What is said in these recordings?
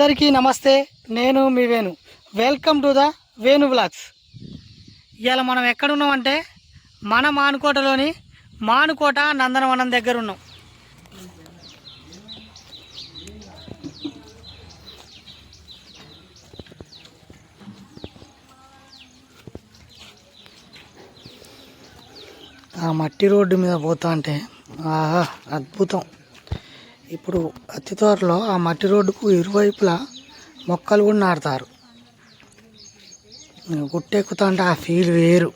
అందరికీ నమస్తే. నేను మీ Venu. Welcome to the Venu blogs. ఇవాళ మనం ఎక్కడున్నామంటే మన మానుకోటలోని మానుకోట నందనవనం దగ్గర ఉన్నాం. ఆ మట్టి రోడ్డు మీద పోతా అంటే ఆహా అద్భుతం. ఇప్పుడు అతి త్వరలో ఆ మట్టి రోడ్డుకు ఇరువైపులా మొక్కలు కూడా నాటుతారు. గుట్టెక్కుతా అంటే ఆ ఫీల్ వేరు.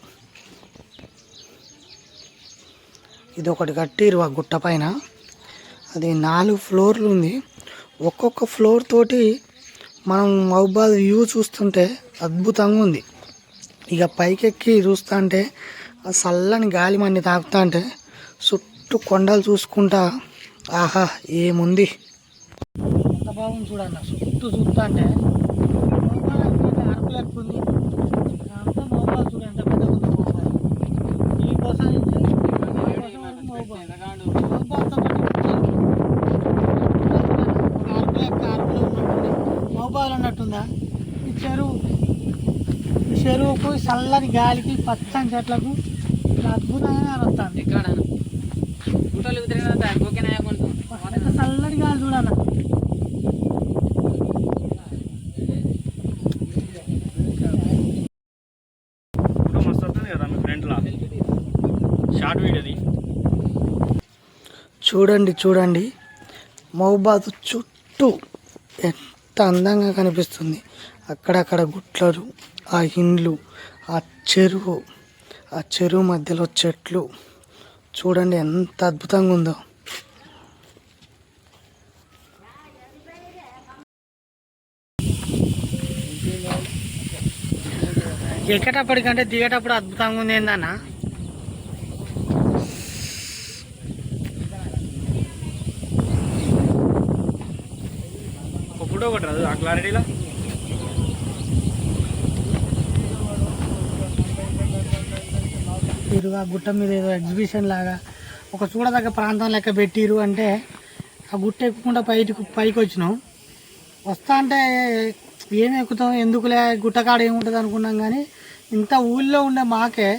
ఇది ఒకటి కట్టిరు ఆ గుట్ట పైన. అది 4 ఫ్లోర్లు ఉంది. ఒక్కొక్క ఫ్లోర్ తోటి మనం మహబూబాద్ వ్యూ చూస్తుంటే అద్భుతంగా ఉంది. ఇక పైకెక్కి చూస్తా అంటే ఆ చల్లని గాలి మన్ని తాకుతా అంటే చుట్టూ కొండలు చూసుకుంటా ఆహా ఏముంది. ఎంత బాగుంది చూడన్న. చుట్టూ చూస్తా అంటే అరకు లెక్క ఉంది. అంతా మహబూబాద్ చూడ ఎంత పెద్ద ఉంది. మహబూబాద్ ఈ కోసం నుంచి మహబూబాద్ ఉన్నట్టుందా ఈ చెరువు. ఈ చెరువుకు చల్లని గాలికి పచ్చని చెట్లకు అద్భుతంగా వస్తుంది. ఇక్కడ చల్లటి గాలి చూడాల. చూడండి చూడండి మహబూబాద్ చుట్టూ ఎంత అందంగా కనిపిస్తుంది. అక్కడక్కడ గుట్లలు, ఆ ఇండ్లు, ఆ చెరువు మధ్యలో చెట్లు చూడండి ఎంత అద్భుతంగా ఉందో. ఎక్కేటప్పటికంటే దిగేటప్పుడు అద్భుతంగా ఉంది. ఏందన్నా ఫోటో కొట్టరాదు ఆ క్లారిటీలో. ఆ గుట్ట మీద ఏదో ఎగ్జిబిషన్ లాగా ఒక చూడదగ్గ ప్రాంతం లెక్క పెట్టిరు. అంటే ఆ గుట్ట ఎక్కుకుండా పైకి వచ్చినాం. వస్తా అంటే ఏమి ఎక్కుతాం ఎందుకులే గుట్టకాడ ఏముంటుంది అనుకున్నాం. కానీ ఇంత ఊళ్ళో ఉండే మాకే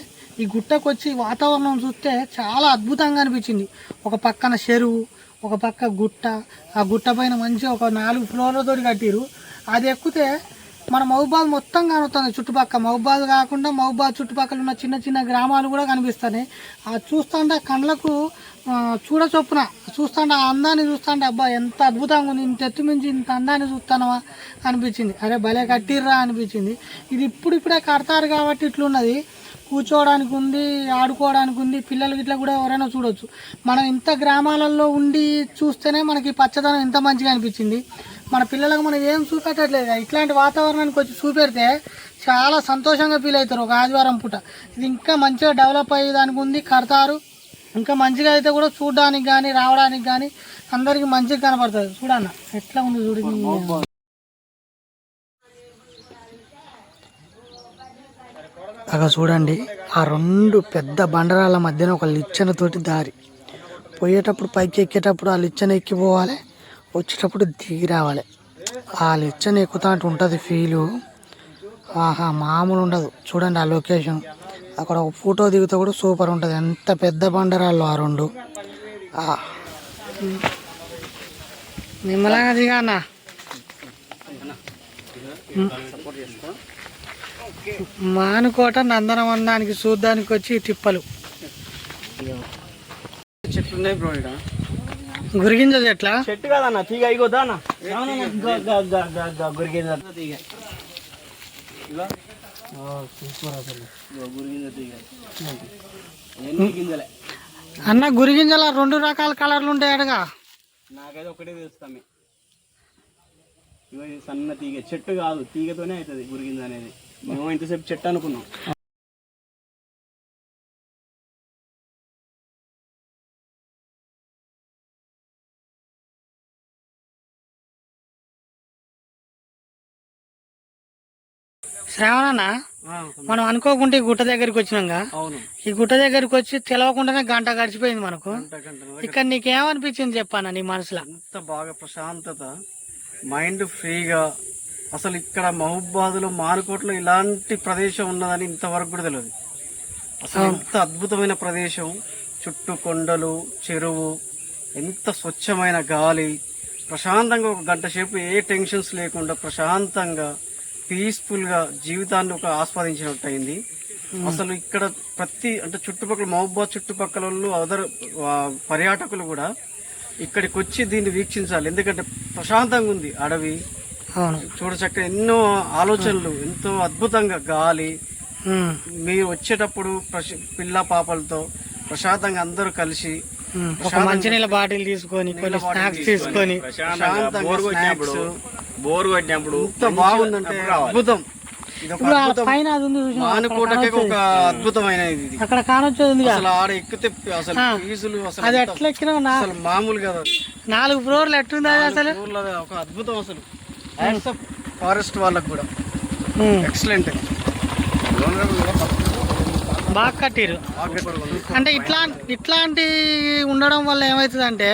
ఈ గుట్టకు వచ్చి వాతావరణం చూస్తే చాలా అద్భుతంగా అనిపించింది. ఒక పక్కన చెరువు, ఒక పక్క గుట్ట. ఆ గుట్ట పైన మంచిగా ఒక 4 ఫ్లోర్లతో కట్టిరు. అది ఎక్కితే మన మహబూబాద్ మొత్తం కనుతుంది. చుట్టుపక్కల మహబూబాద్ కాకుండా మహబూబాద్ చుట్టుపక్కల ఉన్న చిన్న చిన్న గ్రామాలు కూడా కనిపిస్తున్నాయి. ఆ చూస్తుంటే కళ్ళకు చూడచొప్పున చూస్తుంటే ఆ అందాన్ని చూస్తుంటే అబ్బా ఎంత అద్భుతంగా ఉంది. ఇంత ఎత్తు మించి ఇంత అందాన్ని చూస్తానవా అనిపించింది. అరే భలే కట్టిర్రా అనిపించింది. ఇది ఇప్పుడిప్పుడే కడతారు కాబట్టి ఇట్లున్నది. కూర్చోవడానికి ఉంది, ఆడుకోవడానికి ఉంది. పిల్లలకి ఇట్లా కూడా ఎవరైనా చూడవచ్చు. మనం ఇంత గ్రామాలలో ఉండి చూస్తేనే మనకి పచ్చదనం ఎంత మంచిగా అనిపించింది. మన పిల్లలకు మనం ఏం చూపెట్టట్లేదు. ఇట్లాంటి వాతావరణానికి వచ్చి చూపెడితే చాలా సంతోషంగా ఫీల్ అవుతారు ఒక ఆదివారం పూట. ఇది ఇంకా మంచిగా డెవలప్ అయ్యేదానికి ఉంది, కడతారు. ఇంకా మంచిగా అయితే కూడా చూడడానికి కానీ రావడానికి కానీ అందరికి మంచిగా కనపడుతుంది. చూడన్న ఎట్లా ఉంది చూడండి. అక్కడ చూడండి ఆ 2 పెద్ద బండరాల మధ్యన ఒక లిచ్చనతోటి దారి. పోయేటప్పుడు పైకి ఎక్కేటప్పుడు ఆ లిచ్చన ఎక్కిపోవాలి, వచ్చేటప్పుడు దిగి రావాలి. ఆ లిచ్చన ఎక్కుతా అంటూ ఉంటుంది ఫీలు. ఆహా మామూలు ఉండదు. చూడండి ఆ లొకేషన్. అక్కడ ఒక ఫోటో దిగితే కూడా సూపర్ ఉంటుంది. ఎంత పెద్ద బండరాళ్ళు ఆ 2. నిమ్మలంగా దిగా అన్న. మానుకోట నందనవనానికి చూడ్డానికి వచ్చి తిప్పలు. చెట్లు ఉన్నాయి బ్రో. గురిగింజ చెట్ల చెట్టు కాదన్న తీగ. అయిపోతా అన్న గురిగింజ తీగ. అన్న గురిగింజల 2 రకాల కలర్లు ఉంటాయి అడగా. నాకైతే ఒకటే తెలుస్తామే. సన్న తీగ చెట్టు కాదు, తీగతోనే అవుతుంది గురిగింజ అనేది. మేము ఇంతసేపు చెట్టు అనుకున్నాం. శ్రావణ మనం అనుకోకుండా ఈ గుట్ట దగ్గరికి వచ్చినాక ఈ గుట్ట దగ్గరికి వచ్చి తెలవకుండానే గంట గడిచిపోయింది మనకు. ఇక్కడ నీకేమనిపించింది చెప్పానా నీ మనసులో? అంత బాగా ప్రశాంతత. మైండ్ ఫ్రీగా. అసలు ఇక్కడ మహబూబాబాద్లో మానుకోటలో ఇలాంటి ప్రదేశం ఉన్నదని ఇంతవరకు కూడా తెలియదు. అసలు ఎంత అద్భుతమైన ప్రదేశం, చుట్టూ కొండలు, చెరువు, ఎంత స్వచ్ఛమైన గాలి, ప్రశాంతంగా ఒక గంట సేపు ఏ టెన్షన్స్ లేకుండా ప్రశాంతంగా పీస్ఫుల్ గా జీవితాన్ని ఒక ఆస్వాదించినట్టు అయింది. అసలు ఇక్కడ అంటే చుట్టుపక్కల మహబూబాబాద్ చుట్టుపక్కల వాళ్ళు పర్యాటకులు కూడా ఇక్కడికి వచ్చి దీన్ని వీక్షించాలి. ఎందుకంటే ప్రశాంతంగా ఉంది అడవి, చూడచక్క ఎన్నో ఆలోచనలు, ఎంతో అద్భుతంగా గాలి. మీరు వచ్చేటప్పుడు పిల్ల పాపలతో ప్రశాంతంగా అందరూ కలిసి ఒక మంచినీళ్ళ బాటిల్ తీసుకొని కొన్ని స్నాక్స్ తీసుకొని బోర్ కొట్టినప్పుడు ఎంత బాగుందంటే అద్భుతం. పైన అది ఉంది మానుకోటకే ఒక అద్భుతమైన ఇది. అక్కడ కానొచ్చేది అసలు ఆడ ఎక్కితే అసలు ఫీజులు అది ఎట్లా ఎక్కినా అసలు మామూలు కదా. 4 ఫ్లోర్లు ఎట్టుంది అసలు ఒక అద్భుతం. అసలు ఫారెస్ట్ వాళ్ళకు కూడా ఎక్సలెంట్, బాగా కట్టిరు. అంటే ఇట్లాంటి ఉండడం వల్ల ఏమవుతుందంటే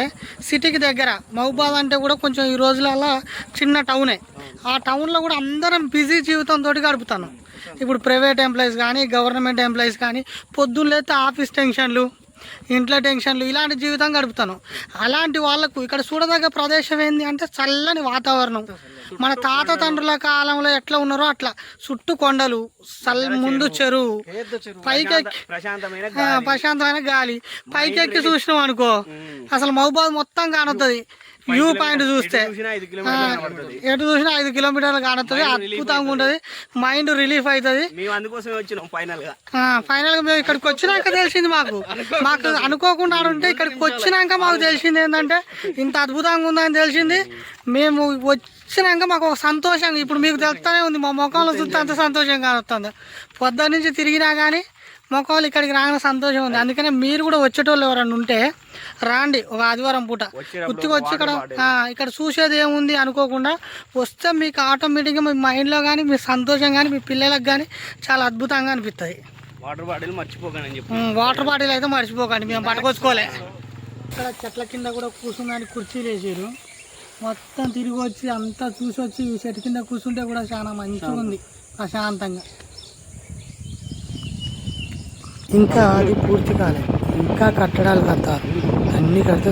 సిటీకి దగ్గర మహబూబాబాద్ అంటే కూడా కొంచెం ఈ రోజులలో చిన్న టౌనే. ఆ టౌన్లో కూడా అందరం బిజీ జీవితంతో గడుపుతాను. ఇప్పుడు ప్రైవేట్ ఎంప్లాయీస్ కానీ గవర్నమెంట్ ఎంప్లాయీస్ కానీ పొద్దున్న లేతే ఆఫీస్ టెన్షన్లు, ఇంట్లో టెన్షన్లు, ఇలాంటి జీవితం గడుపుతాను. అలాంటి వాళ్ళకు ఇక్కడ చూడదగ్గ ప్రదేశం ఏంటి అంటే చల్లని వాతావరణం. మన తాత తండ్రుల కాలంలో ఎట్లా ఉన్నారో అట్లా చుట్టూ కొండలు, ముందు చెరువు, పైకెక్కి ప్రశాంతమైన గాలి, పైకెక్కి చూసినాం అనుకో అసలు మహబూబాబాద్ మొత్తం కానొస్తుంది. వ్యూ పాయింట్ చూస్తే ఎటు చూసినా 5 కిలోమీటర్లు కానొస్తుంది. అద్భుతంగా ఉంటుంది, మైండ్ రిలీఫ్ అవుతుంది. ఫైనల్ గా మేము ఇక్కడికి వచ్చినాక తెలిసింది మాకు అనుకోకుండా ఉంటే ఇక్కడికి వచ్చినాక మాకు తెలిసింది ఏంటంటే ఇంత అద్భుతంగా ఉందని తెలిసింది. మేము వచ్చినాక మాకు ఒక సంతోషంగా, ఇప్పుడు మీకు తెలుస్తూనే ఉంది మా ముఖంలో చూస్తే అంత సంతోషంగా వస్తుంది. పొద్దున్న నుంచి తిరిగినా కానీ మొక్కలు ఇక్కడికి రాగానే సంతోషం ఉంది. అందుకనే మీరు కూడా వచ్చేటోళ్ళు ఎవరన్నా ఉంటే రాండి, ఒక ఆదివారం పూట గుర్తుకు వచ్చి ఇక్కడ చూసేది ఏముంది అనుకోకుండా వస్తే మీకు ఆటోమేటిక్గా మీ మైండ్లో కానీ మీ సంతోషం కానీ మీ పిల్లలకు కానీ చాలా అద్భుతంగా అనిపిస్తుంది. వాటర్ బాటిల్ మర్చిపోకండి, వాటర్ బాటిల్ అయితే మర్చిపోకండి, మేము పట్టుకొచ్చుకోలే. ఇక్కడ చెట్ల కింద కూడా కూర్చున్నానికి కుర్చీలు వేసారు. మొత్తం తిరిగి వచ్చి అంతా చూసి వచ్చి చెట్టు కింద కూర్చుంటే కూడా చాలా మంచిగా ఉంది ప్రశాంతంగా. ఇంకా అది పూర్తి కాలేదు, ఇంకా కట్టడాలు కడతారు. అన్నీ కడితే